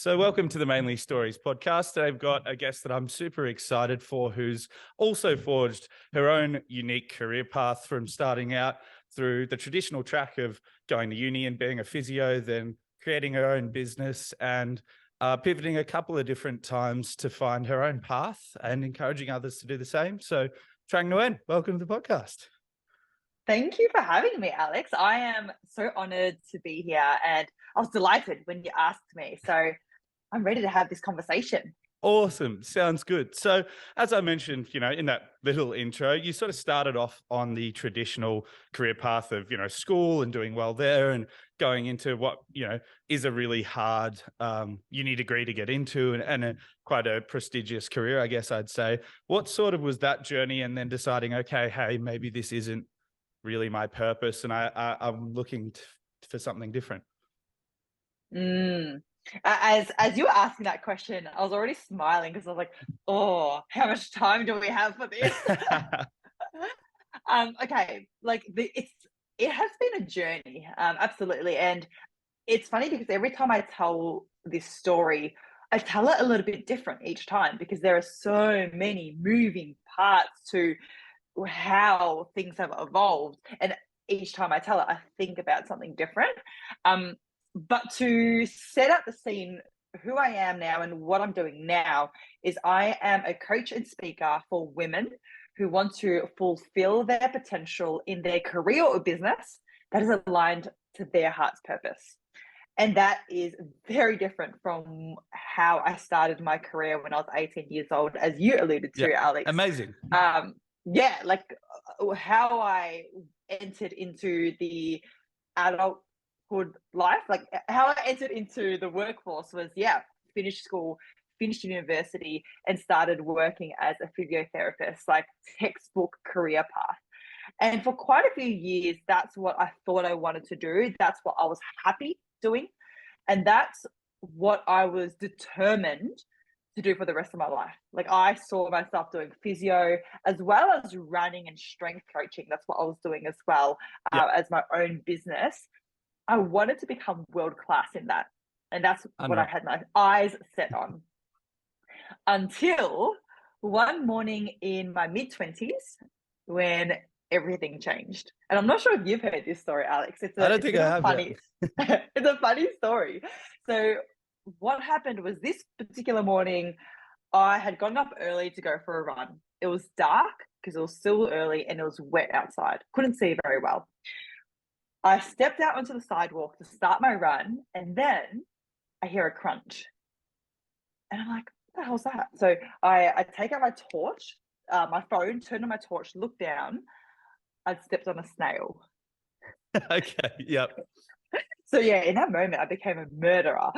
So welcome to the Mainly Stories podcast. Today I've got a guest that I'm super excited for, who's also forged her own unique career path from starting out through the traditional track of going to uni and being a physio, then creating her own business and pivoting a couple of different times to find her own path and encouraging others to do the same. So Trang Nguyen, welcome to the podcast. Thank you for having me, Alex. I am so honored to be here and I was delighted when you asked me. So I'm ready to have this conversation. Awesome. Sounds good. So as I mentioned, in that little intro, you sort of started off on the traditional career path of, school and doing well there and going into what, is a really hard uni degree to get into and quite a prestigious career, I guess I'd say. What sort of was that journey and then deciding, okay, hey, maybe this isn't really my purpose and I'm looking for something different? As you were asking that question, I was already smiling because I was like, oh, how much time do we have for this? Okay, it has been a journey, absolutely. And it's funny because every time I tell this story, I tell it a little bit different each time because there are so many moving parts to how things have evolved. And each time I tell it, I think about something different. But to set up the scene, who I am now and what I'm doing now is I am a coach and speaker for women who want to fulfill their potential in their career or business that is aligned to their heart's purpose. And that is very different from how I started my career when I was 18 years old, as you alluded to, Alex. Amazing. How I entered into the adulthood life, like how I entered into the workforce was, finished school, finished university, and started working as a physiotherapist, like textbook career path. And for quite a few years, that's what I thought I wanted to do. That's what I was happy doing. And that's what I was determined to do for the rest of my life. Like I saw myself doing physio as well as running and strength coaching. That's what I was doing as well as my own business. I wanted to become world-class in that. And that's what I had my eyes set on. Until one morning in my mid-20s when everything changed. And I'm not sure if you've heard this story, Alex. I don't think I have. Funny. It's a funny story. So what happened was this particular morning, I had gotten up early to go for a run. It was dark because it was still early and it was wet outside. Couldn't see very well. I stepped out onto the sidewalk to start my run, and then I hear a crunch. And I'm like, what the hell's that? So I take out my torch, my phone, turn on my torch, look down. I'd stepped on a snail. Okay, yep. So in that moment, I became a murderer.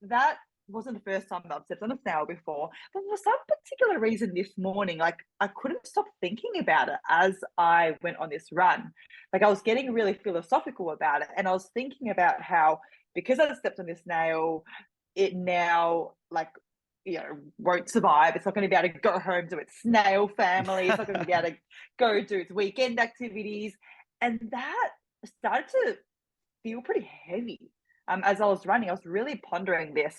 That wasn't the first time I've stepped on a snail before. But for some particular reason this morning, I couldn't stop thinking about it as I went on this run. I was getting really philosophical about it. And I was thinking about how, because I stepped on this snail, it now won't survive. It's not going to be able to go home to its snail family. It's not going to be able to go do its weekend activities. And that started to feel pretty heavy. As I was running, I was really pondering this.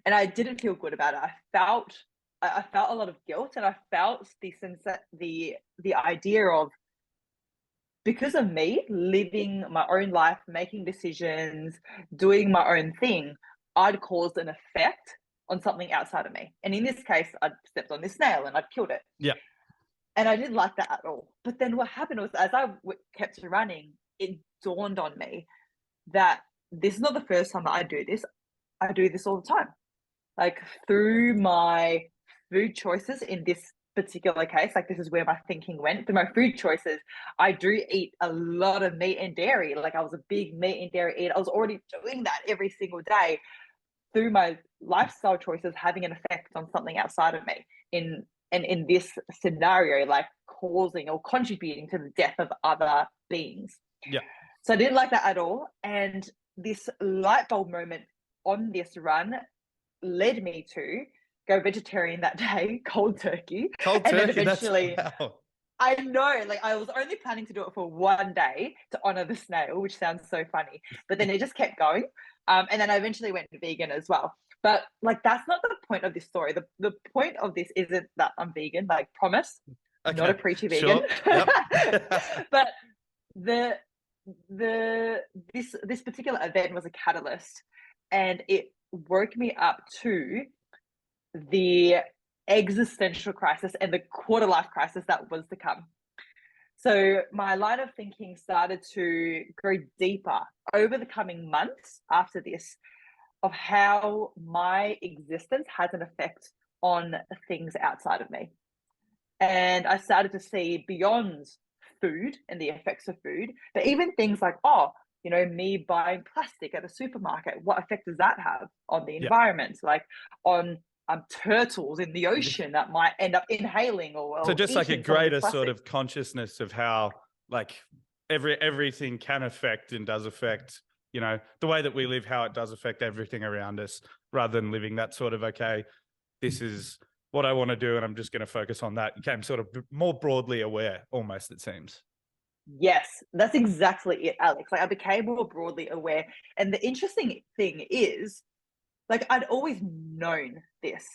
And I didn't feel good about it. I felt a lot of guilt, and I felt the idea of, because of me living my own life, making decisions, doing my own thing, I'd caused an effect on something outside of me. And in this case, I'd stepped on this snail and I'd killed it. Yeah. And I didn't like that at all. But then what happened was, as I kept running, it dawned on me that this is not the first time that I do this. I do this all the time. Through my food choices in this particular case, this is where my thinking went. Through my food choices, I do eat a lot of meat and dairy. I was a big meat and dairy eater. I was already doing that every single day. Through my lifestyle choices, having an effect on something outside of me in this scenario, causing or contributing to the death of other beings. Yeah. So I didn't like that at all. And this light bulb moment on this run led me to go vegetarian that day, cold turkey. Cold turkey, then eventually, wow. I know, like I was only planning to do it for one day to honor the snail, which sounds so funny, but then it just kept going. And then I eventually went vegan as well. But like, that's not the point of this story. The point of this isn't that I'm vegan, like promise, not a Okay, preachy vegan. sure. Yep. But the this particular event was a catalyst, and it woke me up to the existential crisis and the quarter life crisis that was to come. So my line of thinking started to go deeper over the coming months after this, of how my existence has an effect on things outside of me. And I started to see beyond food and the effects of food, but even things like, oh, me buying plastic at a supermarket, what effect does that have on the Yeah. environment? Like on turtles in the ocean that might end up inhaling So or just like a eating some of this greater sort plastic. of consciousness of how like everything can affect and does affect, the way that we live, how it does affect everything around us, rather than living that sort of, okay, this is what I want to do and I'm just going to focus on that. You became sort of more broadly aware, almost, it seems. Yes, that's exactly it, Alex. Like I became more broadly aware. And the interesting thing is, like I'd always known this.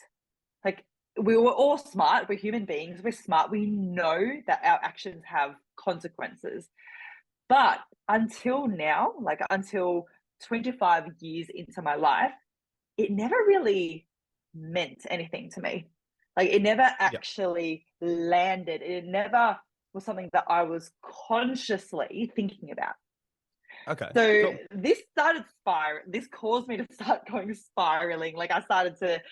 Like we were all smart, we're human beings, we're smart, we know that our actions have consequences. But until now, like until 25 years into my life, it never really meant anything to me. Like it never Yeah. actually landed. It never was something that I was consciously thinking about. Okay, So cool. this started spiraling. This caused me to start going spiraling. Like I started to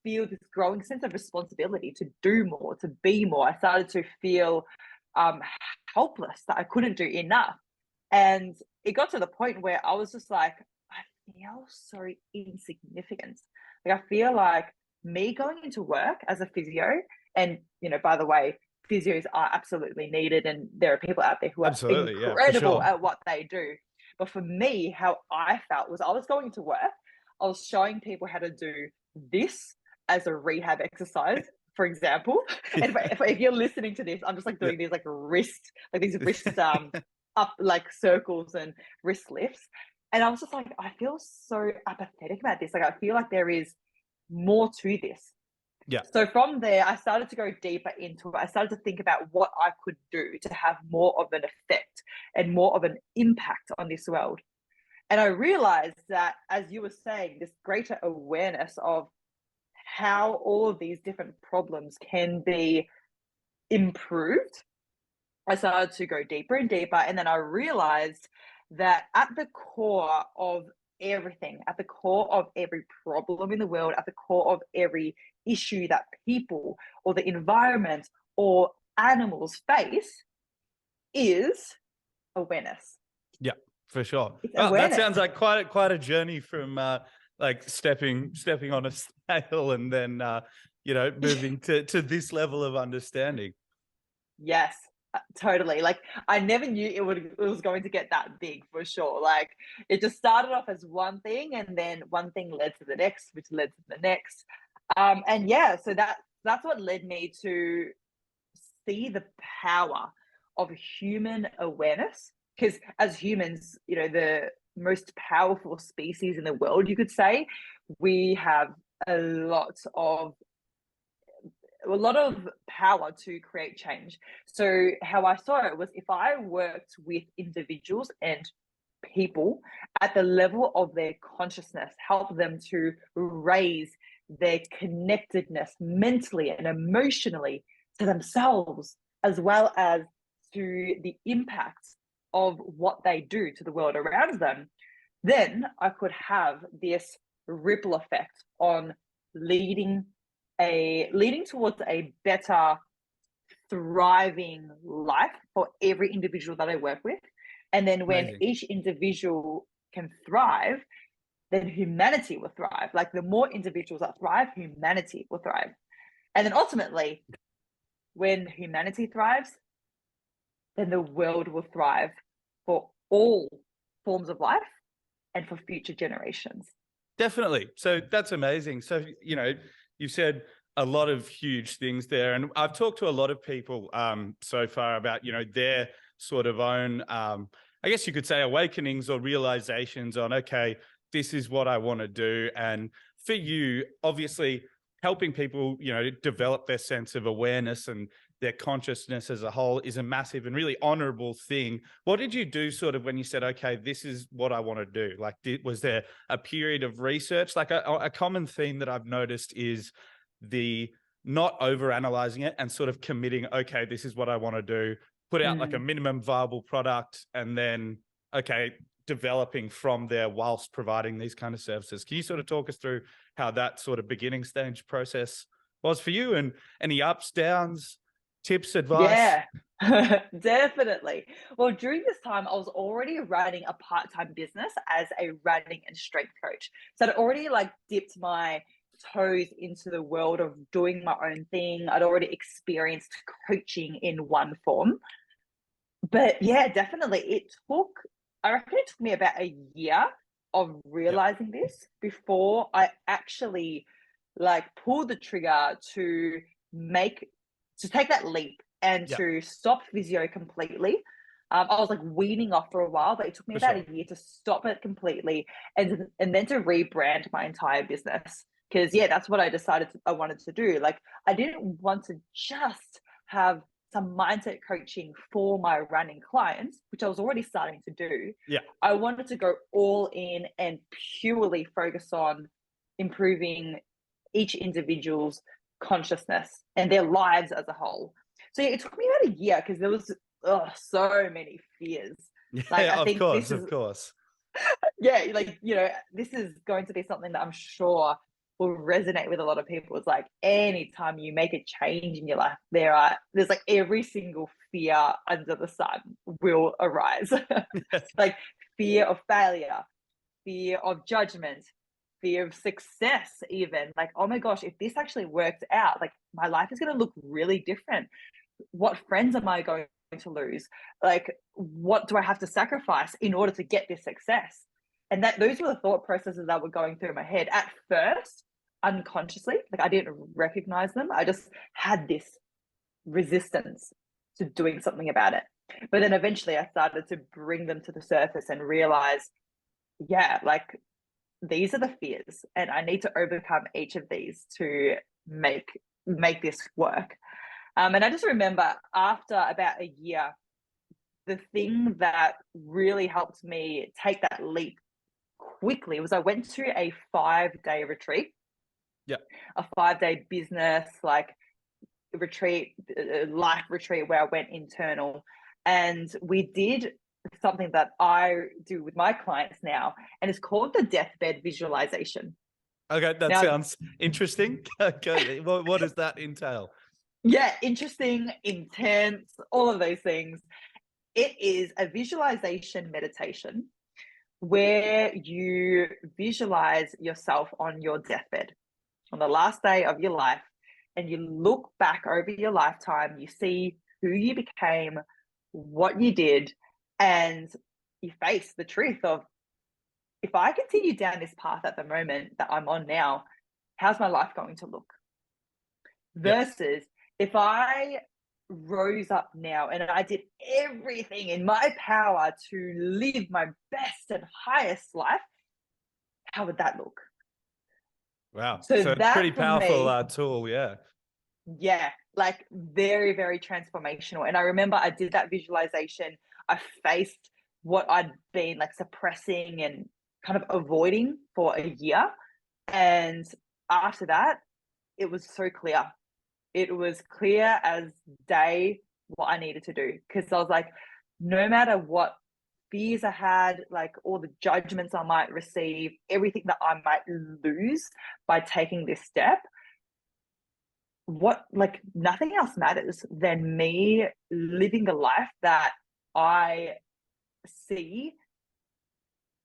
feel this growing sense of responsibility to do more, to be more. I started to feel um, helpless, that I couldn't do enough. And it got to the point where I was just like, I feel so insignificant. Like I feel like me going into work as a physio, and by the way, physios are absolutely needed, and there are people out there who are Absolutely. Yeah, for incredible sure. at what they do. But for me, how I felt was I was going to work, I was showing people how to do this as a rehab exercise, for example. And Yeah. if you're listening to this, I'm just like Yeah. doing these like wrist up like circles and wrist lifts. And I was just like, I feel so apathetic about this. Like I feel like there is more to this. Yeah. So from there, I started to go deeper into it. I started to think about what I could do to have more of an effect and more of an impact on this world. And I realized that, as you were saying, this greater awareness of how all of these different problems can be improved, I started to go deeper and deeper. And then I realized that at the core of everything, at the core of every problem in the world, at the core of every issue that people or the environment or animals face is awareness. Yeah, for sure. It's Well, that awareness. sounds like quite a journey from like stepping on a snail and then moving to this level of understanding. Yes, totally. Like I never knew it was going to get that big, for sure. Like it just started off as one thing, and then one thing led to the next, which led to the next. And yeah, so that's what led me to see the power of human awareness. Because as humans, the most powerful species in the world, you could say, we have a lot of power to create change. So how I saw it was, if I worked with individuals and people at the level of their consciousness, help them to raise their connectedness mentally and emotionally to themselves, as well as to the impact of what they do to the world around them, then I could have this ripple effect on leading leading towards a better, thriving life for every individual that I work with. And then when Amazing. each individual can thrive, then humanity will thrive. Like the more individuals that thrive, humanity will thrive. And then ultimately, when humanity thrives, then the world will thrive for all forms of life and for future generations. Definitely. So that's amazing. So, you said a lot of huge things there. And I've talked to a lot of people so far about, their sort of own, I guess you could say, awakenings or realizations on, okay, this is what I want to do. And for you, obviously, helping people, develop their sense of awareness and their consciousness as a whole is a massive and really honorable thing. What did you do sort of when you said, okay, this is what I want to do? Like, was there a period of research? Like a common theme that I've noticed is the not over analyzing it and sort of committing, okay, this is what I want to do, put out like a minimum viable product, and then, okay, developing from there whilst providing these kind of services. Can you sort of talk us through how that sort of beginning stage process was for you, and any ups, downs, tips, advice? Yeah, definitely. Well, during this time, I was already running a part-time business as a running and strength coach. So I'd already like dipped my toes into the world of doing my own thing. I'd already experienced coaching in one form. But yeah, definitely. I reckon it took me about a year of Yep. realizing this before I actually like pulled the trigger make, to take that leap and Yep. to stop physio completely. I was like weaning off for a while, but it took me For about sure. a year to stop it completely and then to rebrand my entire business. Because yeah, that's what I wanted to do. Like I didn't want to just have some mindset coaching for my running clients, which I was already starting to do. Yeah. I wanted to go all in and purely focus on improving each individual's consciousness and their lives as a whole. So yeah, it took me about a year because there was so many fears. Like Yeah, I of think course, this of is course. yeah, like this is going to be something that I'm sure will resonate with a lot of people. It's like anytime you make a change in your life, there's like every single fear under the sun will arise. Like fear of failure, fear of judgment, fear of success, even like, oh my gosh, if this actually works out, like my life is going to look really different. What friends am I going to lose? Like, what do I have to sacrifice in order to get this success? And that those were the thought processes that were going through my head at first, unconsciously. Like I didn't recognize them. I just had this resistance to doing something about it. But then eventually I started to bring them to the surface and realize, yeah, like these are the fears and I need to overcome each of these to make this work. And I just remember after about a year, the thing that really helped me take that leap quickly was I went to a 5-day retreat, Yeah. a 5-day business like retreat, life retreat where I went internal. And we did something that I do with my clients now, and it's called the deathbed visualization. Okay, that Now, sounds interesting. Okay, what does that entail? yeah, interesting, intense, all of those things. It is a visualization meditation where you visualize yourself on your deathbed, on the last day of your life, and you look back over your lifetime, you see who you became, what you did, and you face the truth of, if I continue down this path at the moment that I'm on now, how's my life going to look? Yeah. Versus if I rose up now and I did everything in my power to live my best and highest life, how would that look? Wow. So So it's pretty that for powerful me, tool. Yeah. yeah, like very, very transformational. And I remember I did that visualization. I faced what I'd been like suppressing and kind of avoiding for a year. And after that, it was so clear. It was clear as day what I needed to do. Because I was like, no matter what fears I had, like all the judgments I might receive, everything that I might lose by taking this step, what like nothing else matters than me living the life that I see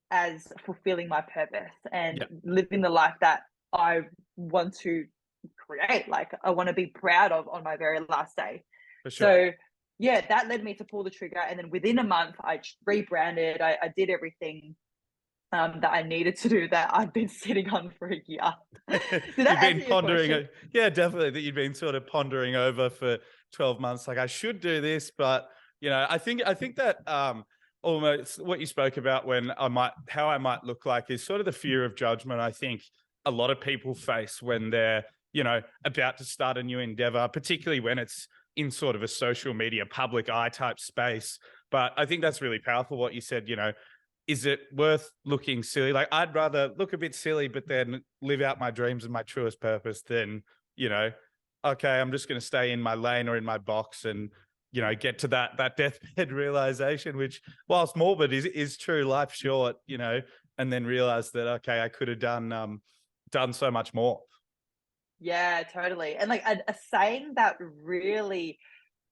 as fulfilling my purpose and Yeah. living the life that I want to create, like I want to be proud of on my very last day. For sure. So yeah, that led me to pull the trigger, and then within a month I rebranded, I did everything that I needed to do that I'd been sitting on for a year. Did You've that been answer your pondering question? it. Yeah, definitely, that you've been sort of pondering over for 12 months. Like, I should do this, but I think that almost what you spoke about when how I might look like is sort of the fear of judgment. I think a lot of people face when they're, about to start a new endeavor, particularly when it's in sort of a social media, public eye type space. But I think that's really powerful what you said, is it worth looking silly? Like, I'd rather look a bit silly, but then live out my dreams and my truest purpose than, you know, okay, I'm just going to stay in my lane or in my box and, get to that deathbed realization, which, whilst morbid, is true. Life's short, and then realize that, okay, I could have done so much more. Yeah, totally. And like a saying that really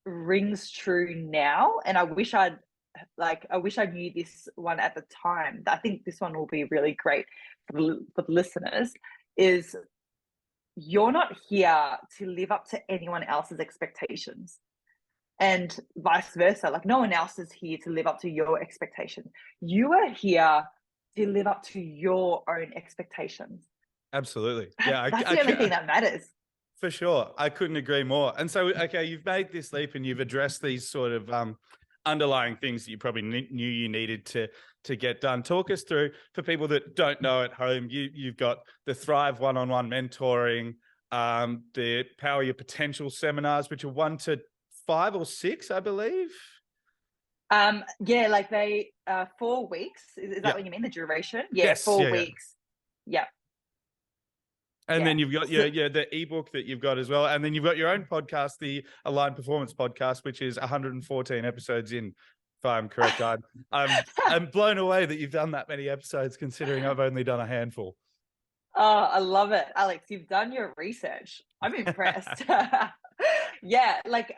rings true now, and I wish I knew this one at the time. I think this one will be really great for the listeners. Is you're not here to live up to anyone else's expectations, and vice versa. Like no one else is here to live up to your expectations. You are here to live up to your own expectations. Absolutely. Yeah. That's the only thing that matters. For sure. I couldn't agree more. And so, okay, you've made this leap and you've addressed these sort of underlying things that you probably knew you needed to get done. Talk us through, for people that don't know at home, you've got the Thrive one-on-one mentoring, the Power Your Potential seminars, which are 1 to 5 or 6, I believe. Yeah, like they 4 weeks. Is that Yeah. what you mean? The duration? Yeah, Yes. four Yeah. Yeah. weeks. Yeah. And Yeah. then you've got So, the ebook that you've got as well. And then you've got your own podcast, the Aligned Performance Podcast, which is 114 episodes in, if I'm correct. I'm blown away that you've done that many episodes, considering I've only done a handful. oh, I love it. Alex, you've done your research. I'm impressed. Yeah, like,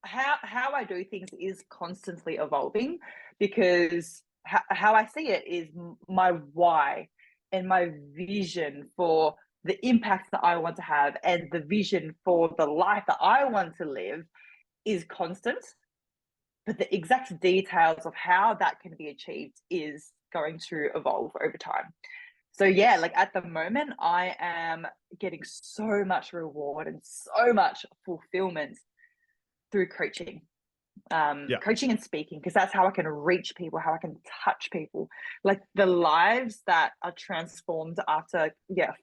how I do things is constantly evolving, because how I see it is my why and my vision for the impact that I want to have and the vision for the life that I want to live is constant, but the exact details of how that can be achieved is going to evolve over time. So yeah, like at the moment, I am getting so much reward and so much fulfillment through Yeah. coaching and speaking, because that's how I can reach people, how I can touch people. Like the lives that are transformed after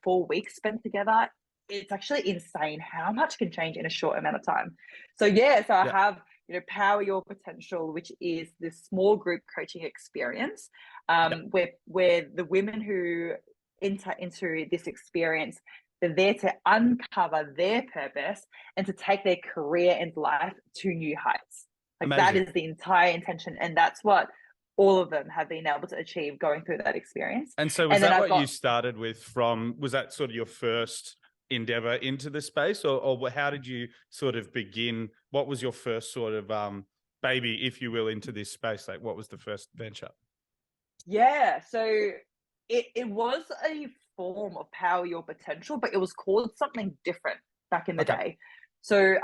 4 weeks spent together, it's actually insane how much can change in a short amount of time. So I Yeah. have Power Your Potential, which is this small group coaching experience, Yeah. where the women who enter into this experience, they're there to uncover their purpose and to take their career and life to new heights. Like that Amazing. is the entire intention. And that's what all of them have been able to achieve going through that experience. And so, was And then that I've what you got, started with was that sort of your first endeavor into the space, or how did you sort of begin? What was your first sort of baby, if you will, into this space? Like, what was the first venture? so it was a form of Power Your Potential, but it was called something different back in the Okay. day. So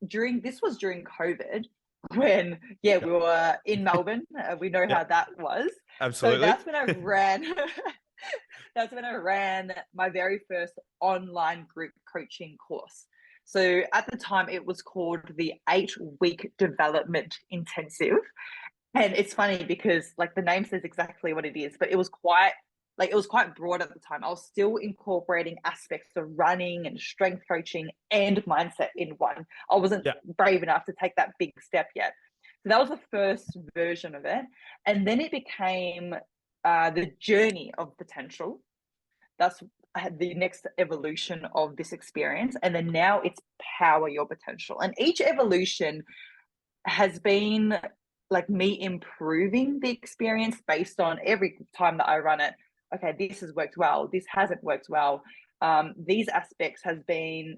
this was during COVID, when Yeah. we were in Melbourne. We know Yeah. how that was. So Absolutely. that's when I ran. That's when I ran my very first online group coaching course. So at the time, it was called the 8-week development intensive. And it's funny because like the name says exactly what it is, but it was quite broad at the time. I was still incorporating aspects of running and strength coaching and mindset in one. I wasn't Yeah. brave enough to take that big step yet. So that was the first version of it. And then it became the journey of potential. That's the next evolution of this experience. And then now it's Power Your Potential. And each evolution has been like me improving the experience based on every time that I run it. Okay, this has worked well. This hasn't worked well. These aspects have been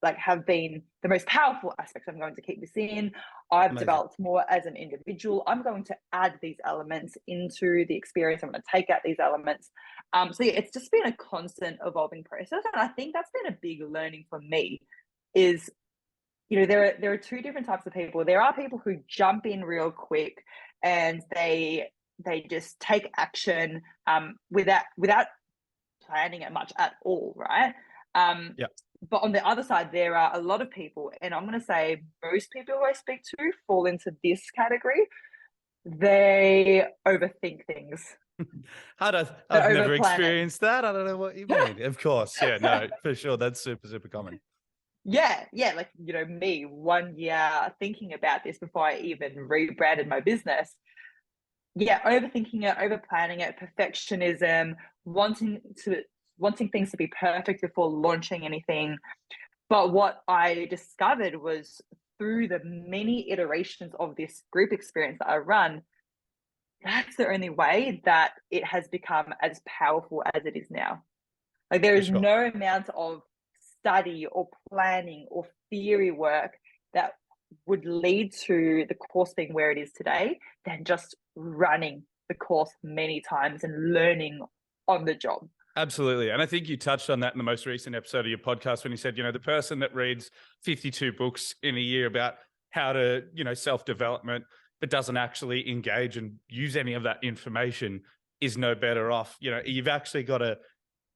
the most powerful aspects. I'm going to keep this in. I've Amazing. developed more as an individual. I'm going to add these elements into the experience. I'm going to take out these elements. It's just been a constant evolving process, and I think that's been a big learning for me. Is there are two different types of people. There are people who jump in real quick and they they just take action without planning it much at all, right? Yeah. But on the other side, there are a lot of people, and I'm going to say most people who I speak to fall into this category. They overthink things. I've They're never over planning. experienced that. I don't know what you mean. Of course. Yeah, no, for sure. That's super, super common. Yeah, yeah. Like, me 1 year thinking about this before I even rebranded my business. Yeah, overthinking it, over planning it, perfectionism, wanting things to be perfect before launching anything. But what I discovered was through the many iterations of this group experience that I run, that's the only way that it has become as powerful as it is now. Like, there For is sure. no amount of study or planning or theory work that would lead to the course being where it is today than just running the course many times and learning on the job. Absolutely. And I think you touched on that in the most recent episode of your podcast when you said, the person that reads 52 books in a year about how to, self-development, but doesn't actually engage and use any of that information is no better off. You've actually got to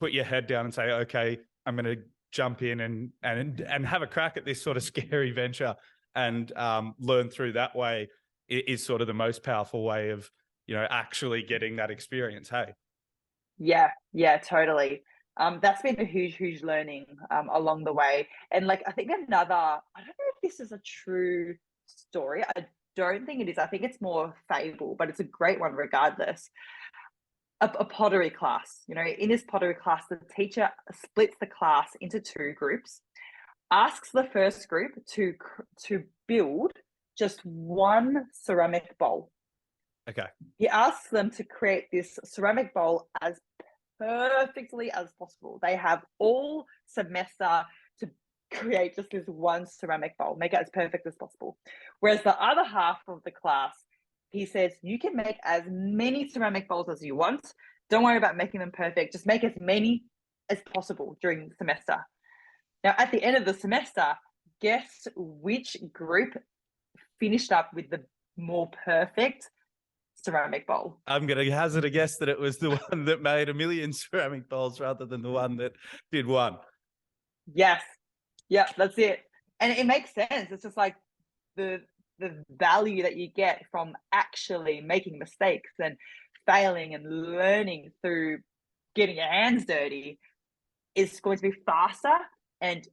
put your head down and say, okay, I'm going to jump in and have a crack at this sort of scary venture and learn through that way is sort of the most powerful way of, actually getting that experience. Hey. Yeah, totally. That's been a huge learning along the way. And like, I think another, I don't know if this is a true story. I don't think it is. I think it's more fable, but it's a great one regardless. A pottery class. In this pottery class, the teacher splits the class into two groups, asks the first group to build just one ceramic bowl. Okay. He asks them to create this ceramic bowl as perfectly as possible. They have all semester to create just this one ceramic bowl, make it as perfect as possible. Whereas the other half of the class, he says, you can make as many ceramic bowls as you want. Don't worry about making them perfect. Just make as many as possible during the semester. Now, at the end of the semester, guess which group finished up with the more perfect ceramic bowl? I'm going to hazard a guess that it was the one that made a million ceramic bowls rather than the one that did one. Yes. Yeah, that's it. And it makes sense. It's just like the value that you get from actually making mistakes and failing and learning through getting your hands dirty is going to be faster and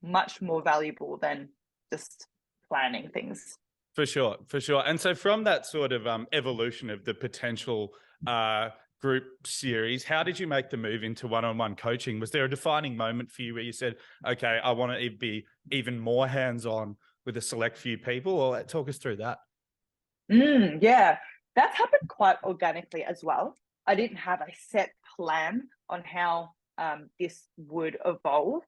much more valuable than just planning things. For sure. And so from that sort of evolution of the potential group series, how did you make the move into one-on-one coaching? Was there a defining moment for you where you said, okay, I want to be even more hands-on with a select few people? Or talk us through that. Yeah, that's happened quite organically as well. I didn't have a set plan on how this would evolve,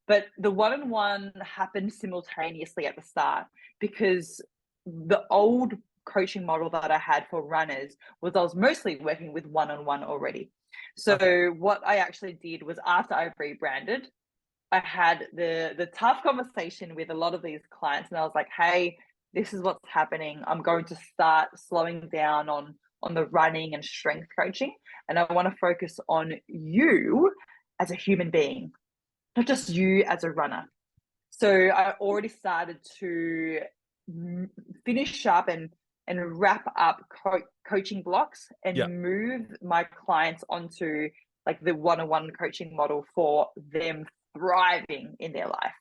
but the one-on-one happened simultaneously at the start because the old coaching model that I had for runners was I was mostly working with one-on-one already. So what I actually did was after I rebranded, I had the tough conversation with a lot of these clients, and I was like, hey, this is what's happening. I'm going to start slowing down on the running and strength coaching, and I want to focus on you as a human being, not just you as a runner. So I already started to finish up and wrap up coaching blocks and move my clients onto like the one-on-one coaching model for them thriving in their life.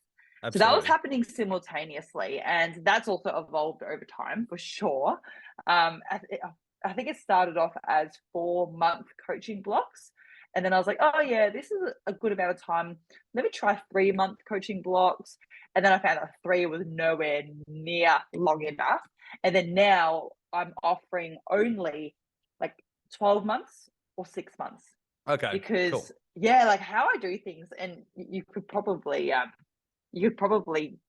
Absolutely. So that was happening simultaneously, and that's also evolved over time for sure. I think it started off as 4-month coaching blocks, and then I was like, oh yeah, this is a good amount of time. Let me try 3-month coaching blocks. And then I found that 3 was nowhere near long enough. And then now I'm offering only like 12 months or 6 months. Okay. Because cool. like how I do things, and you could probably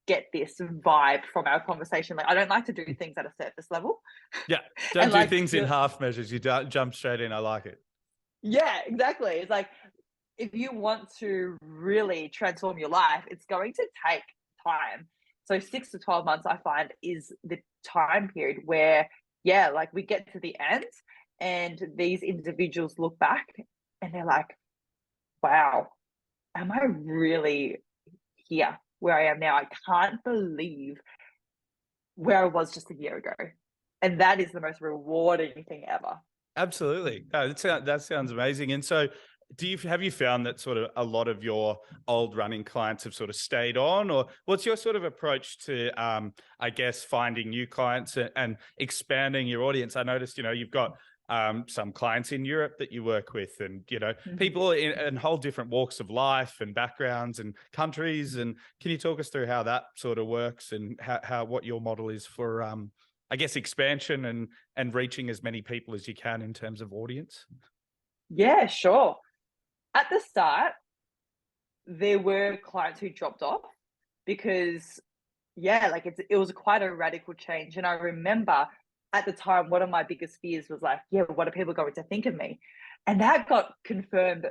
get this vibe from our conversation. Like, I don't like to do things at a surface level. Yeah. Don't do things in half measures. You don't jump straight in. I like it. Yeah, exactly. It's like, if you want to really transform your life, it's going to take time. So 6 to 12 months, I find, is the time period where, like, we get to the end And these individuals look back and they're like, wow, am I really here where I am now? I can't believe where I was just a year ago. And that is the most rewarding thing ever. Absolutely. No, that sounds amazing. And so have you found that sort of a lot of your old running clients have sort of stayed on, or what's your sort of approach to, I guess, finding new clients and expanding your audience? I noticed, you've got some clients in Europe that you work with, and, people in whole different walks of life and backgrounds and countries. And can you talk us through how that sort of works and how what your model is for, I guess, expansion and reaching as many people as you can in terms of audience? Yeah, sure. At the start, there were clients who dropped off because, yeah, like it was quite a radical change. And I remember at the time, one of my biggest fears was like, yeah, what are people going to think of me? And that got confirmed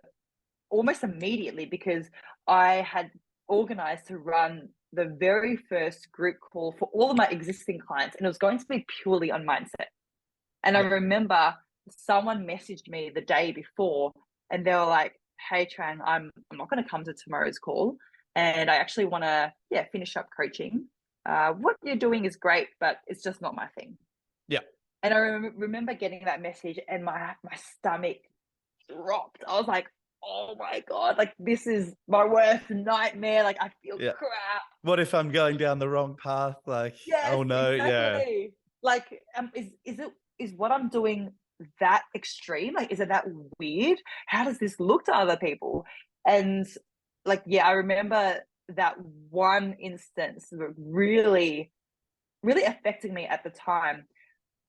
almost immediately because I had organized to run the very first group call for all of my existing clients, and it was going to be purely on mindset. And I Yeah. remember someone messaged me the day before and they were like, hey Trang, I'm not going to come to tomorrow's call. And I actually want to, yeah, finish up coaching. What you're doing is great, but it's just not my thing. Yeah. And I remember getting that message and my stomach dropped. I was like, oh my God, like this is my worst nightmare. Like I feel Yeah. crap. What if I'm going down the wrong path? Like, Yes, oh no, yeah. exactly. Like, is what I'm doing that extreme? Like, is it that weird? How does this look to other people? And like, yeah, I remember that one instance really, really affecting me at the time.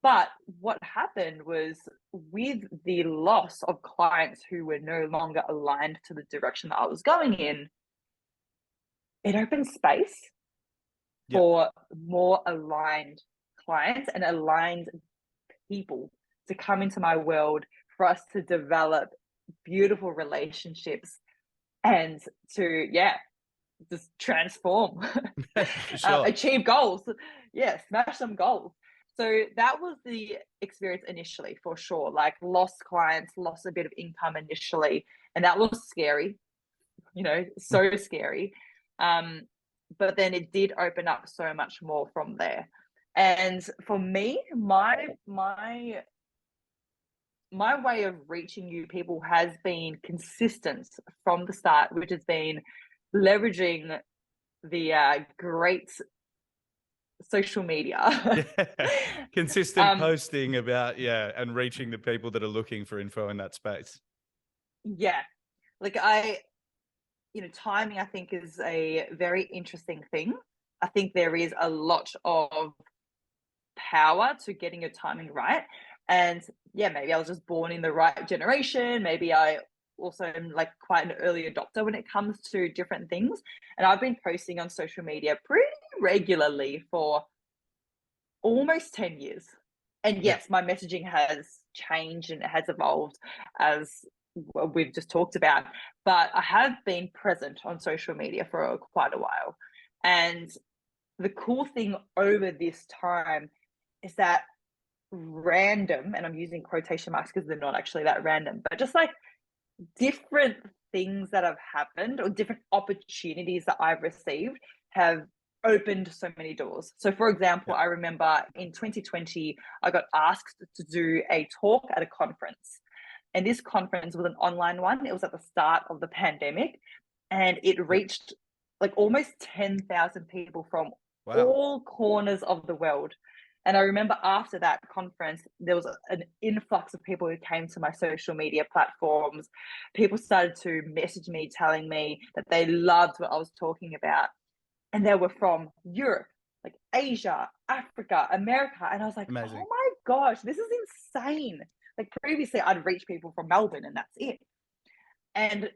But what happened was with the loss of clients who were no longer aligned to the direction that I was going in, it opened space Yeah. for more aligned clients and aligned people to come into my world for us to develop beautiful relationships and to, yeah, just transform, For sure. achieve goals. Yeah, smash some goals. So that was the experience initially, for sure. Like, lost clients, lost a bit of income initially, and that was scary, so scary. Um, but then it did open up so much more from there. And for me, my way of reaching you people has been consistent from the start, which has been leveraging the great social media. Yeah. Consistent um, posting about, yeah, and reaching the people that are looking for info in that space. yeah, like timing, I think, is a very interesting thing. I think there is a lot of power to getting your timing right. And yeah, maybe I was just born in the right generation. Maybe I also am like quite an early adopter when it comes to different things. And I've been posting on social media pretty regularly for almost 10 years. And Yeah. yes, my messaging has changed and it has evolved as we've just talked about. But I have been present on social media for quite a while. And the cool thing over this time is that random, and I'm using quotation marks because they're not actually that random, but just like different things that have happened or different opportunities that I've received have opened so many doors. So, for example, Yeah. I remember in 2020, I got asked to do a talk at a conference. And this conference was an online one. It was at the start of the pandemic and it Yeah. reached like almost 10,000 people from Wow. all corners of the world. And I remember after that conference, there was an influx of people who came to my social media platforms. People started to message me telling me that they loved what I was talking about. And they were from Europe, like Asia, Africa, America. And I was like, oh Amazing. my gosh, this is insane. Like previously, I'd reach people from Melbourne and that's it. And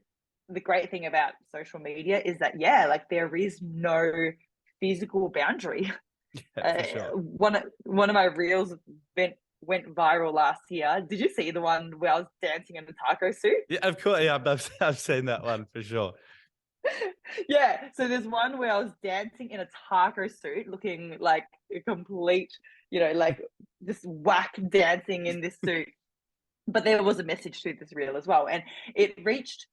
the great thing about social media is that, yeah, like there is no physical boundary. Yeah, for sure. One of my reels went viral last year. Did you see the one where I was dancing in a taco suit? Yeah, of course. Yeah, I've seen that one for sure. Yeah. So there's one where I was dancing in a taco suit, looking like a complete, like just whack dancing in this suit. But there was a message to this reel as well, and it reached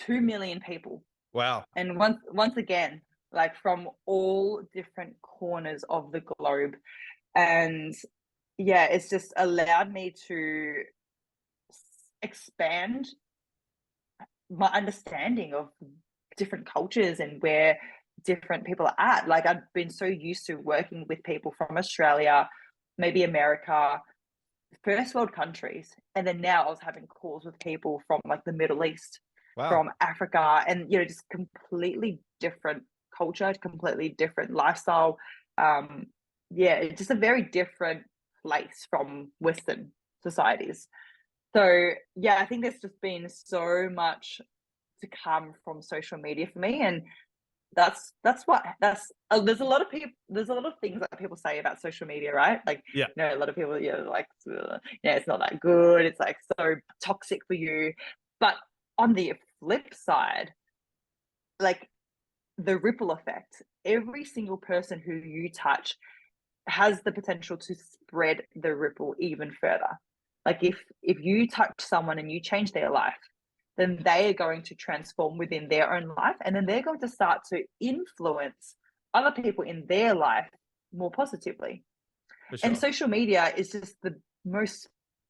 2 million people. Wow. And once again, like from all different corners of the globe. And yeah, it's just allowed me to expand my understanding of different cultures and where different people are at. Like I've been so used to working with people from Australia, maybe America, first world countries. And then now I was having calls with people from like the Middle East, Wow. from Africa, and just completely different culture, completely different lifestyle. Yeah, it's just a very different place from Western societies. So yeah, I think there's just been so much to come from social media for me, and that's there's a lot of people, there's a lot of things that people say about social media, right? Like, Yeah. a lot of people, like, it's not that good, it's like so toxic for you. But on the flip side, like the ripple effect, every single person who you touch has the potential to spread the ripple even further. Like if you touch someone and you change their life, then they are going to transform within their own life, and then they're going to start to influence other people in their life more positively. For And sure. social media is just the most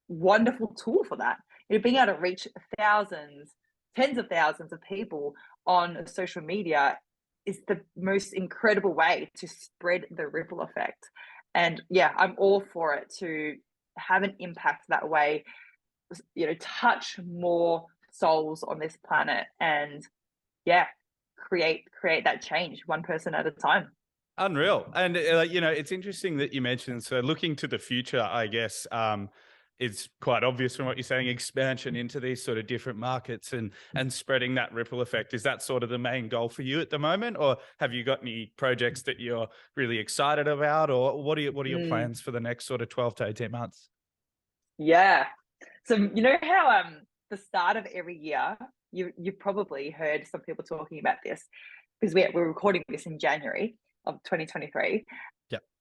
wonderful tool for that. Being able to reach thousands, tens of thousands of people on social media is the most incredible way to spread the ripple effect. And yeah, I'm all for it to have an impact that way, touch more souls on this planet, and yeah, create that change one person at a time. Unreal. And, it's interesting that you mentioned, so looking to the future, I guess, it's quite obvious from what you're saying, expansion into these sort of different markets and spreading that ripple effect. Is that sort of the main goal for you at the moment? Or have you got any projects that you're really excited about? Or what are your Mm, plans for the next sort of 12 to 18 months? yeah. So you know how the start of every year, you've probably heard some people talking about this, because we're recording this in January of 2023.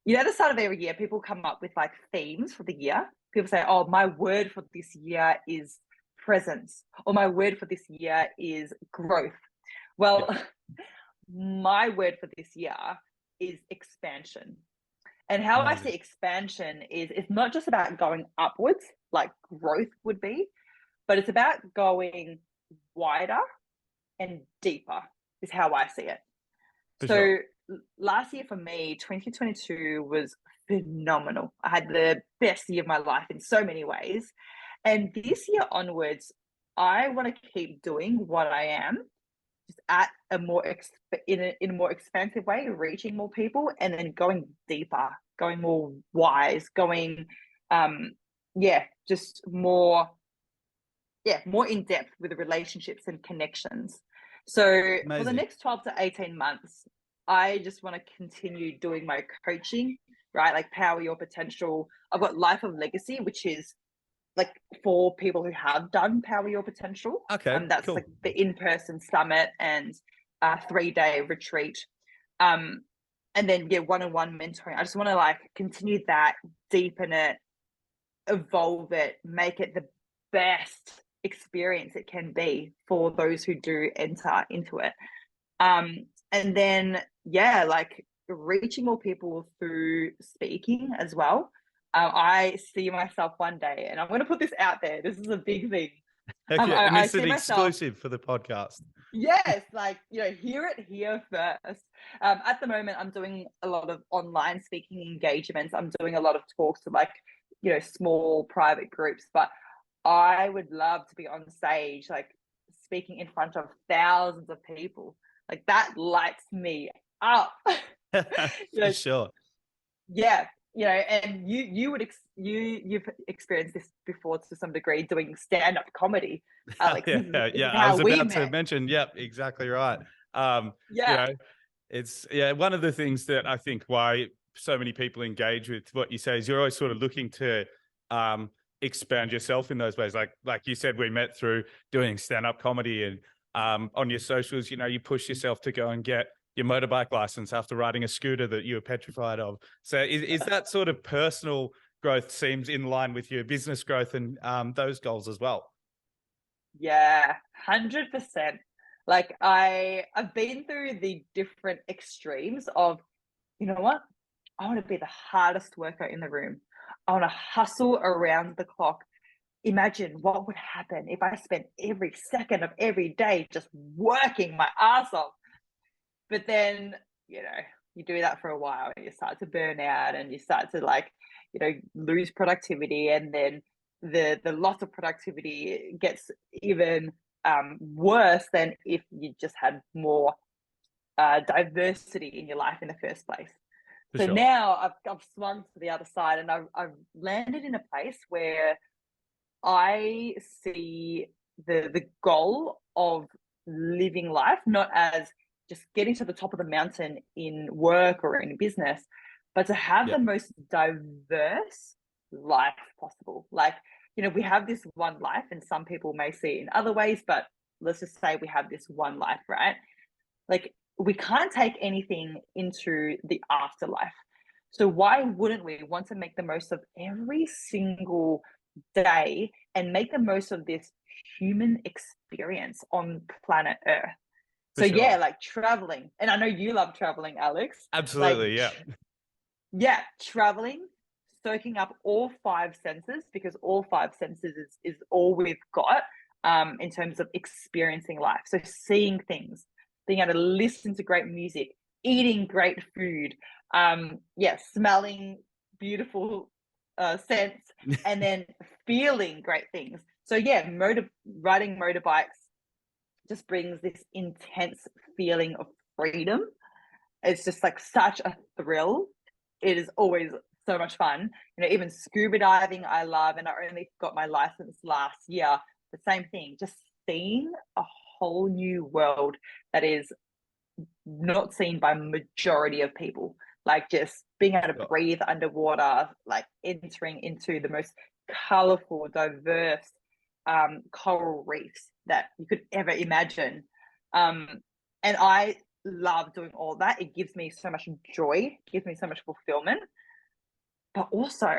Yeah. The start of every year, people come up with like themes for the year. People say, "Oh, my word for this year is presence," or "My word for this year is growth." Yeah. Well, my word for this year is expansion. And how I see Amazing. expansion is it's not just about going upwards, like growth would be, but it's about going wider and deeper, is how I see it. For sure. So last year for me, 2022 was phenomenal. I had the best year of my life in so many ways. And this year onwards, I want to keep doing what I am, just at a more in a more expansive way, reaching more people, and then going deeper, going more wise, going um yeah, just more in depth with relationships and connections. So for the Amazing. next 12 to 18 months, I just want to continue doing my coaching, right? Like Power Your Potential. I've got Life of Legacy, which is like for people who have done Power Your Potential. Okay, That's like cool. the in-person summit and 3-day retreat. Um, and then yeah, one-on-one mentoring. I just want to like continue that, deepen it, evolve it, make it the best experience it can be for those who do enter into it. And then yeah, like reaching more people through speaking as well. I see myself one day, and I'm going to put this out there. This is a big thing. Okay. And I this is see an myself, exclusive for the podcast. yes, like hear it here first. At the moment, I'm doing a lot of online speaking engagements. I'm doing a lot of talks to like small private groups, but I would love to be on stage, like speaking in front of thousands of people. Like that lights me up. you For know, sure. yeah, and you've experienced this before to some degree doing stand-up comedy, Alex. Yeah, This yeah. is I how was we about to met. mention, yep, exactly right. You Yeah. know, it's one of the things that I think why so many people engage with what you say is you're always sort of looking to um expand yourself in those ways. Like you said, we met through doing stand-up comedy and on your socials, you push yourself to go and get your motorbike license after riding a scooter that you were petrified of. So is that sort of personal growth seems in line with your business growth and those goals as well. Yeah, 100%. Like I've been through the different extremes of, you know what? I want to be the hardest worker in the room. I want to hustle around the clock. Imagine what would happen if I spent every second of every day just working my ass off. But then, you know, you do that for a while and you start to burn out and you start to like, lose productivity, and then the loss of productivity gets even worse than if you just had more diversity in your life in the first place. For So sure. now I've swung to the other side, and I've landed in a place where I see the goal of living life not as just getting to the top of the mountain in work or in business, but to have Yeah, the most diverse life possible. Like, we have this one life, and some people may see it in other ways, but let's just say we have this one life, right? Like, we can't take anything into the afterlife. So why wouldn't we want to make the most of every single day and make the most of this human experience on planet Earth? for So yeah, sure. like traveling. And I know you love traveling, Alex. Like Absolutely. Yeah. yeah, traveling, soaking up all five senses, because all five senses is all we've got in terms of experiencing life. So seeing things, being able to listen to great music, eating great food, yeah, smelling beautiful scents, and then feeling great things. So yeah, riding motorbikes just brings this intense feeling of freedom. It's just like such a thrill. It is always so much fun. Even scuba diving, I love, and I only got my license last year. The same thing, just seeing a whole new world that is not seen by majority of people. Like just being able to Sure. breathe underwater, like entering into the most colorful, diverse coral reefs that you could ever imagine. And I love doing all that. It gives me so much joy, gives me so much fulfillment, but also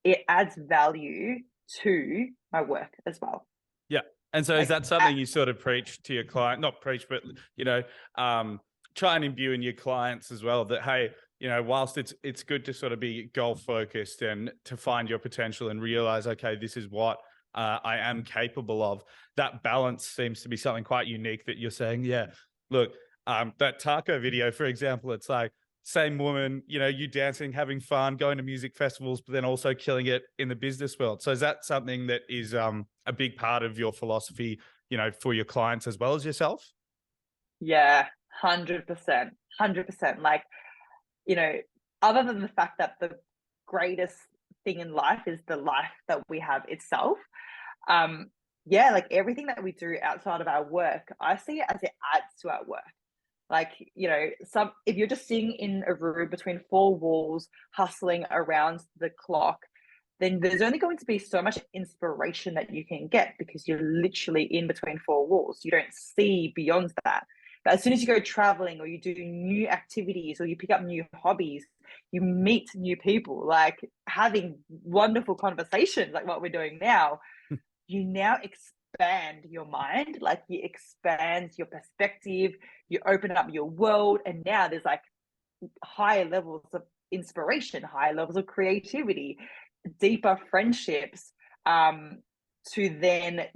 it adds value to my work as well. Yeah. And so is Like, that something you sort of preach to your client, not preach, but, try and imbue in your clients as well that, hey, whilst it's good to sort of be goal focused and to find your potential and realize, okay, this is what I am capable of. That balance seems to be something quite unique that you're saying. Yeah, look, that taco video, for example, it's like same woman, you dancing, having fun, going to music festivals, but then also killing it in the business world. So is that something that is a big part of your philosophy, for your clients as well as yourself? yeah, 100%, 100%. Like, you know, other than the fact that the greatest thing in life is the life that we have itself, yeah, like everything that we do outside of our work, I see it as it adds to our work. Like, some if you're just sitting in a room between four walls, hustling around the clock, then there's only going to be so much inspiration that you can get because you're literally in between four walls. You don't see beyond that. But as soon as you go traveling or you do new activities or you pick up new hobbies, you meet new people, like having wonderful conversations like what we're doing now. You now expand your mind, like you expand your perspective, you open up your world, and now there's like higher levels of inspiration, higher levels of creativity, deeper friendships, to then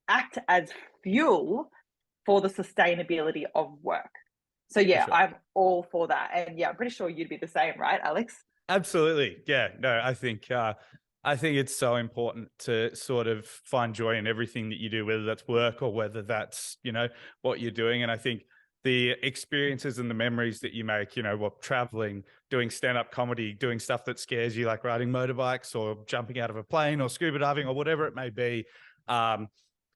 act as fuel for the sustainability of work. So For yeah, sure. I'm all for that. And yeah, I'm pretty sure you'd be the same, right, Alex? Absolutely. Yeah. No, I think it's so important to sort of find joy in everything that you do, whether that's work or whether that's, what you're doing. And I think the experiences and the memories that you make, what traveling, doing stand-up comedy, doing stuff that scares you, like riding motorbikes or jumping out of a plane or scuba diving or whatever it may be, um,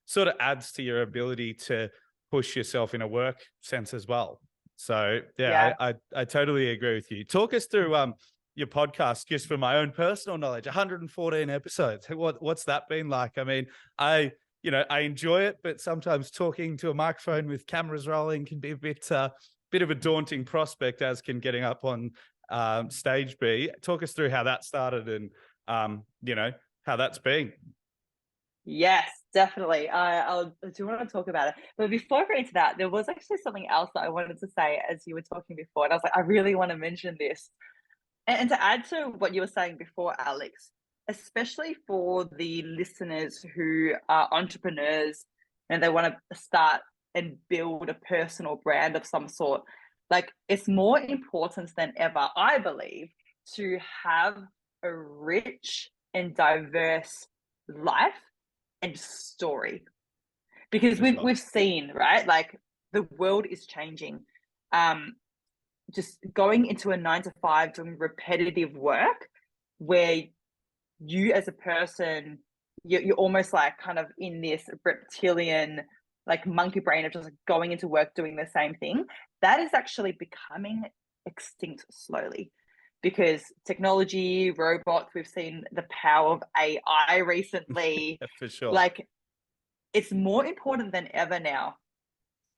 sort of adds to your ability to push yourself in a work sense as well. So yeah, Yeah. I totally agree with you. Talk us through your podcast, just for my own personal knowledge. 114 episodes. What's that been like? I mean, I enjoy it, but sometimes talking to a microphone with cameras rolling can be a bit of a daunting prospect, as can getting up on Stage B. Talk us through how that started and, how that's been. Yes, definitely. I do want to talk about it. But before I go into that, there was actually something else that I wanted to say as you were talking before. And I was like, I really want to mention this. And to add to what you were saying before, Alex, especially for the listeners who are entrepreneurs and they want to start and build a personal brand of some sort, like it's more important than ever, I believe, to have a rich and diverse life and story, because For sure. we've seen, right, like the world is changing. Just going into a 9 to 5 doing repetitive work where you as a person, you're almost like kind of in this reptilian like monkey brain of just like going into work doing the same thing, that is actually becoming extinct slowly, because technology, robots, we've seen the power of AI recently. Yeah, for sure. Like it's more important than ever now,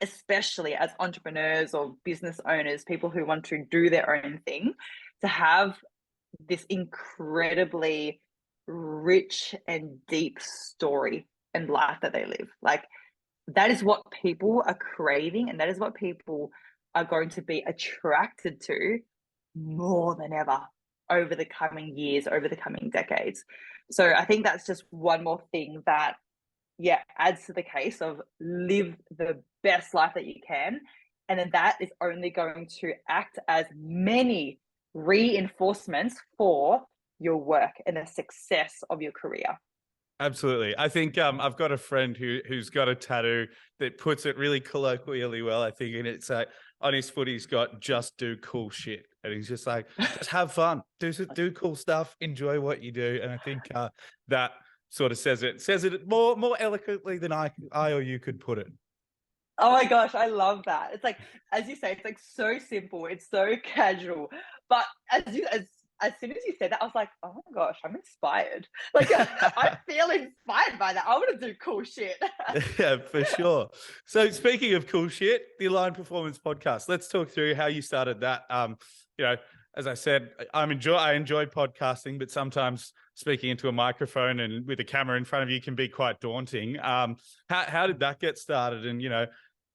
especially as entrepreneurs or business owners, people who want to do their own thing, to have this incredibly rich and deep story and life that they live. Like that is what people are craving, and that is what people are going to be attracted to more than ever over the coming years, over the coming decades. So I think that's just one more thing that, yeah, adds to the case of live the best life that you can. And then that is only going to act as many reinforcements for your work and the success of your career. Absolutely. I think I've got a friend who's got a tattoo that puts it really colloquially well, I think, and it's on his foot he's got "just do cool shit," and he's just like, just have fun, do cool stuff, enjoy what you do, and I think that sort of says it more eloquently than I or you could put it. Oh my gosh, I love that. It's like, as you say, it's like so simple, it's so casual. But as soon as you said that, I was like, oh my gosh, I'm inspired. Like I feel inspired by that. I want to do cool shit. Yeah, for sure. So speaking of cool shit, the Align Performance Podcast. Let's talk through how you started that. You know, as I said, I enjoy podcasting, but sometimes speaking into a microphone and with a camera in front of you can be quite daunting. How did that get started? And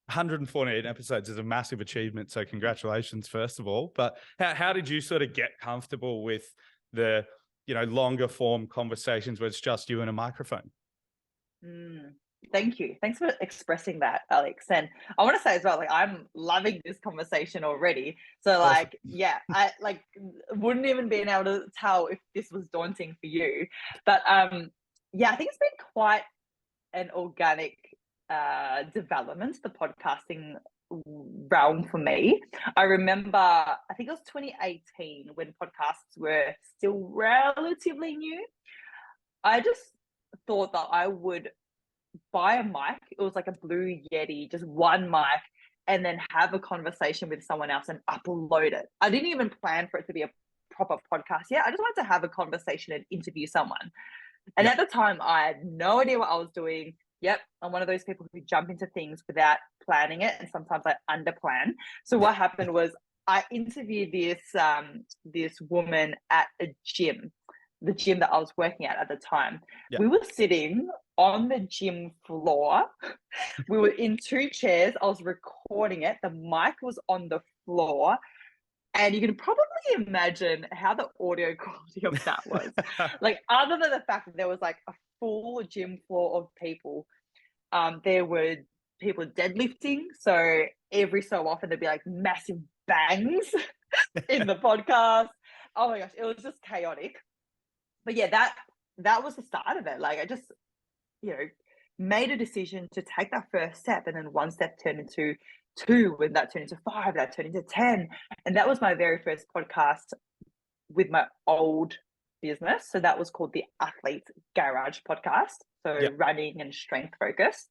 148 episodes is a massive achievement. So congratulations, first of all. But how did you sort of get comfortable with the longer form conversations where it's just you and a microphone? Mm, thank you. Thanks for expressing that, Alex. And I want to say as well, like I'm loving this conversation already. So Awesome. like, yeah, I like wouldn't even been able to tell if this was daunting for you. But yeah, I think it's been quite an organic development, the podcasting realm for me. I remember, I think it was 2018 when podcasts were still relatively new. I just thought that I would buy a mic. It was like a Blue Yeti, just one mic, and then have a conversation with someone else and upload it. I didn't even plan for it to be a proper podcast yet. I just wanted to have a conversation and interview someone. And Yeah. at the time, I had no idea what I was doing. Yep, I'm one of those people who jump into things without planning it, and sometimes I underplan. So Yeah. what happened was I interviewed this woman at a gym, the gym that I was working at the time. Yeah. We were sitting on the gym floor. We were in two chairs. I was recording it. The mic was on the floor. And you can probably imagine how the audio quality of that was. Like, other than the fact that there was like a full gym floor of people, there were people deadlifting. So every so often there'd be like massive bangs in the podcast. Oh my gosh, it was just chaotic. But yeah, that was the start of it. Like I just, you know, made a decision to take that first step, and then one step turned into two, and that turned into five, that turned into 10. And that was my very first podcast with my old business. So that was called the Athlete Garage Podcast. So Yeah. running and strength focused.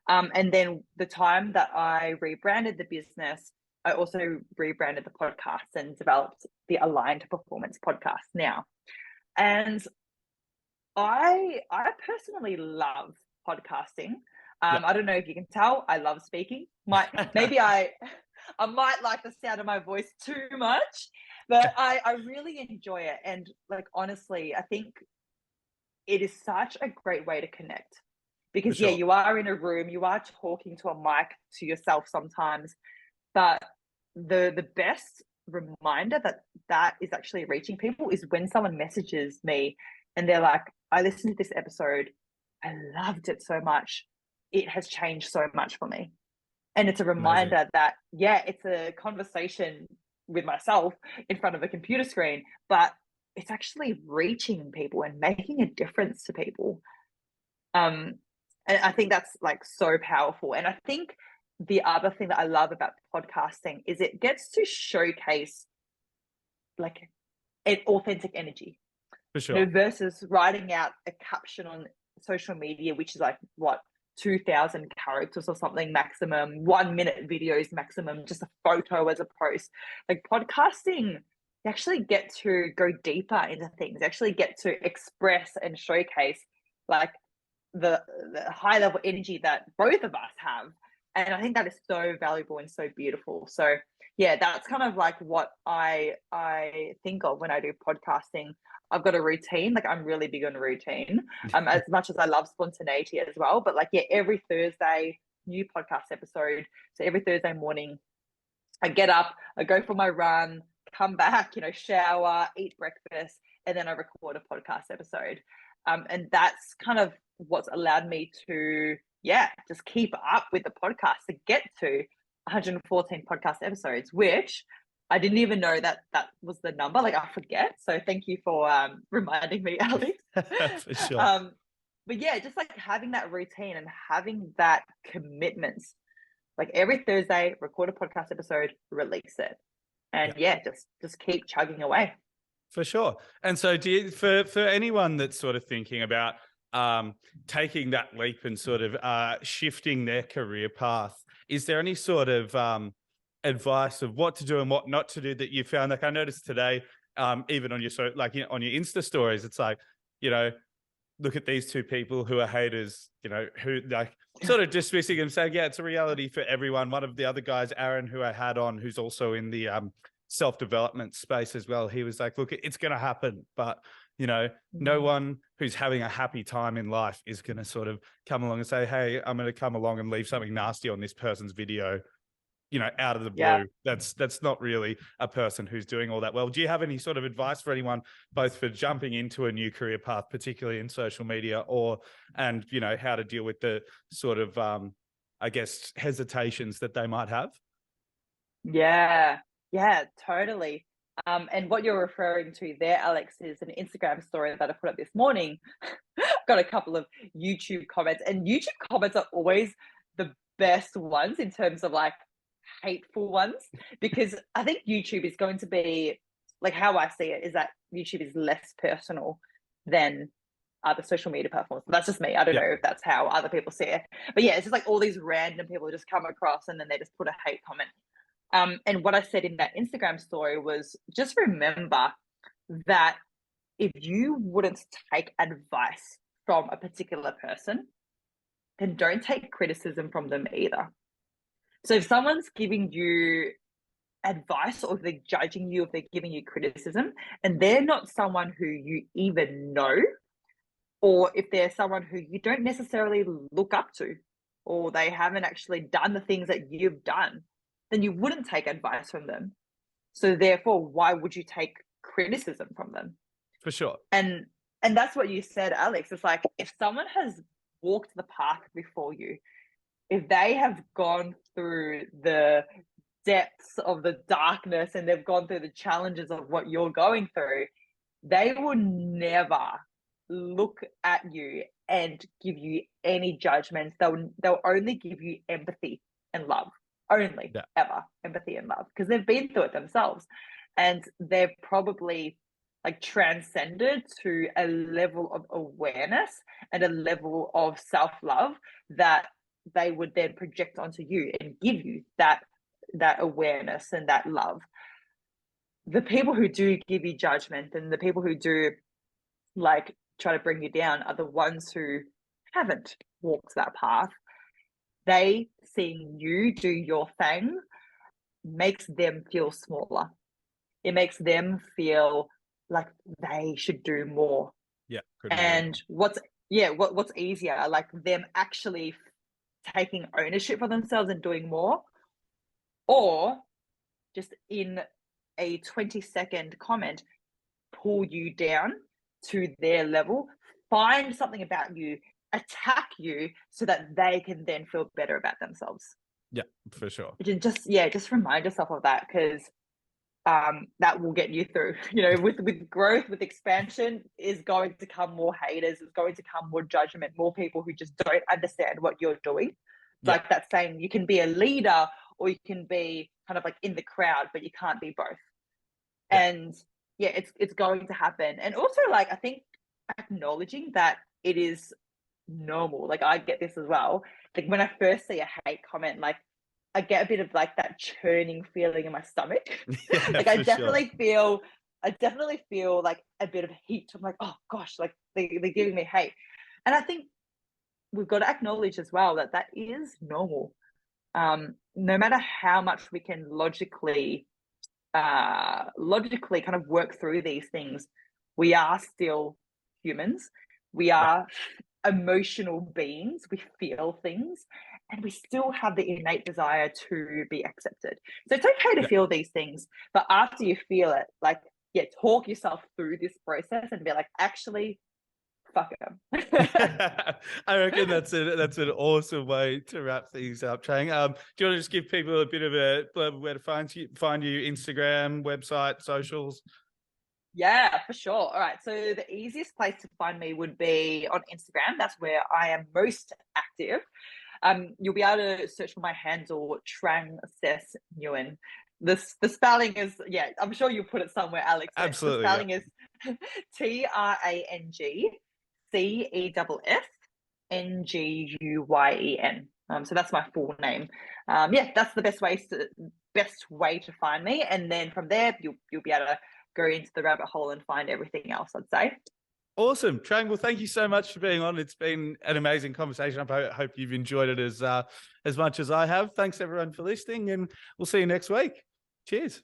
And then the time that I rebranded the business, I also rebranded the podcast and developed the Aligned Performance Podcast now. And I personally love podcasting. Yeah. I don't know if you can tell, I love speaking. Maybe I might like the sound of my voice too much, But I really enjoy it. And like, honestly, I think it is such a great way to connect For because, yeah, sure. you are in a room, you are talking to a mic to yourself sometimes, but the best reminder that that is actually reaching people is when someone messages me and they're like, I listened to this episode, I loved it so much, it has changed so much for me. And it's a Amazing. reminder that, yeah, it's a conversation with myself in front of a computer screen, but it's actually reaching people and making a difference to people. Um, and I think that's like so powerful. And I think the other thing that I love about podcasting is it gets to showcase like an authentic energy, For sure. versus writing out a caption on social media, which is like what, 2,000 characters or something maximum, 1 minute videos maximum, just a photo as a post. Like podcasting, you actually get to go deeper into things, you actually get to express and showcase like the high level energy that both of us have. And I think that is so valuable and so beautiful. So yeah, that's kind of like what I think of when I do podcasting. I've got a routine, like I'm really big on routine. As much as I love spontaneity as well. But like, yeah, every Thursday, new podcast episode. So every Thursday morning, I get up, I go for my run, come back, shower, eat breakfast, and then I record a podcast episode. And that's kind of what's allowed me to, yeah, just keep up with the podcast to get to 114 podcast episodes, which I didn't even know that that was the number. Like I forget. So thank you for reminding me, Alex. For sure. um, but yeah, just like having that routine and having that commitment, like every Thursday, record a podcast episode, release it, and Yeah. yeah, just keep chugging away. For sure. And so do you, for anyone that's sort of thinking about taking that leap and sort of shifting their career path, is there any sort of advice of what to do and what not to do that you found? Like I noticed today, even on your on your Insta stories, it's like, look at these two people who are haters, who like sort of dismissing and saying, yeah, it's a reality for everyone. One of the other guys, Aaron, who I had on, who's also in the self-development space as well, he was like, look, it's going to happen, but no one who's having a happy time in life is going to sort of come along and say, hey, I'm going to come along and leave something nasty on this person's video, out of the Yeah. blue. That's not really a person who's doing all that well. Do you have any sort of advice for anyone, both for jumping into a new career path, particularly in social media, and how to deal with the sort of, I guess, hesitations that they might have? Yeah, yeah, totally. And what you're referring to there, Alex, is an Instagram story that I put up this morning. Got a couple of YouTube comments, and YouTube comments are always the best ones in terms of like hateful ones, because I think YouTube is going to be like, how I see it is that YouTube is less personal than other social media platforms. That's just me. I don't Yeah. know if that's how other people see it. But yeah, it's just like all these random people just come across and then they just put a hate comment. And what I said in that Instagram story was just remember that if you wouldn't take advice from a particular person, then don't take criticism from them either. So if someone's giving you advice, or if they're judging you, if they're giving you criticism, and they're not someone who you even know, or if they're someone who you don't necessarily look up to, or they haven't actually done the things that you've done, then you wouldn't take advice from them. So therefore, why would you take criticism from them? For sure. And that's what you said, Alex. It's like if someone has walked the path before you, if they have gone through the depths of the darkness and they've gone through the challenges of what you're going through, they will never look at you and give you any judgments. They'll only give you empathy and love. Only, Yeah. ever, empathy and love, because they've been through it themselves, and they've probably like transcended to a level of awareness and a level of self-love that they would then project onto you and give you that awareness and that love. The people who do give you judgment and the people who do like try to bring you down are the ones who haven't walked that path. They seeing you do your thing makes them feel smaller. it makes them feel like they should do more. Yeah, couldn't agree more. And what's easier, like them actually taking ownership for themselves and doing more, or just in a 20-second comment pull you down to their level, find something about you, attack you so that they can then feel better about themselves. Yeah, for sure. Just remind yourself of that, because that will get you through. With growth, with expansion, is going to come more haters, is going to come more judgment, more people who just don't understand what you're doing. Yeah. Like that saying, you can be a leader or you can be kind of like in the crowd, but you can't be both. Yeah. And yeah, it's going to happen. And also, like, I think acknowledging that it is normal. Like, I get this as well. Like, when I first see a hate comment, like, I get a bit of like that churning feeling in my stomach. Yeah, Like, for sure. I definitely feel like a bit of heat. I'm like, oh gosh, like they're giving me hate. And I think we've got to acknowledge as well that that is normal. No matter how much we can logically kind of work through these things, we are still humans. We Yeah. are emotional beings. We feel things, and we still have the innate desire to be accepted. So it's okay to Yeah. feel these things, but after you feel it, like, yeah, talk yourself through this process and be like, actually, fuck them. I reckon that's an awesome way to wrap things up, Trang. Do you want to just give people a bit of a blurb of where to find you, Instagram, website, socials? Yeah, for sure. All right. So the easiest place to find me would be on Instagram. That's where I am most active. You'll be able to search for my handle, Cess Nguyen. The spelling is, yeah, I'm sure you'll put it somewhere, Alex. But the Absolutely, yeah. spelling is TRANGCEFFNGUYEN. So that's my full name. Yeah, that's the best way to find me. And then from there, you'll be able to go into the rabbit hole and find everything else, I'd say. Awesome, Trang. Well, thank you so much for being on. It's been an amazing conversation. I hope you've enjoyed it as much as I have. Thanks everyone for listening, and we'll see you next week. Cheers.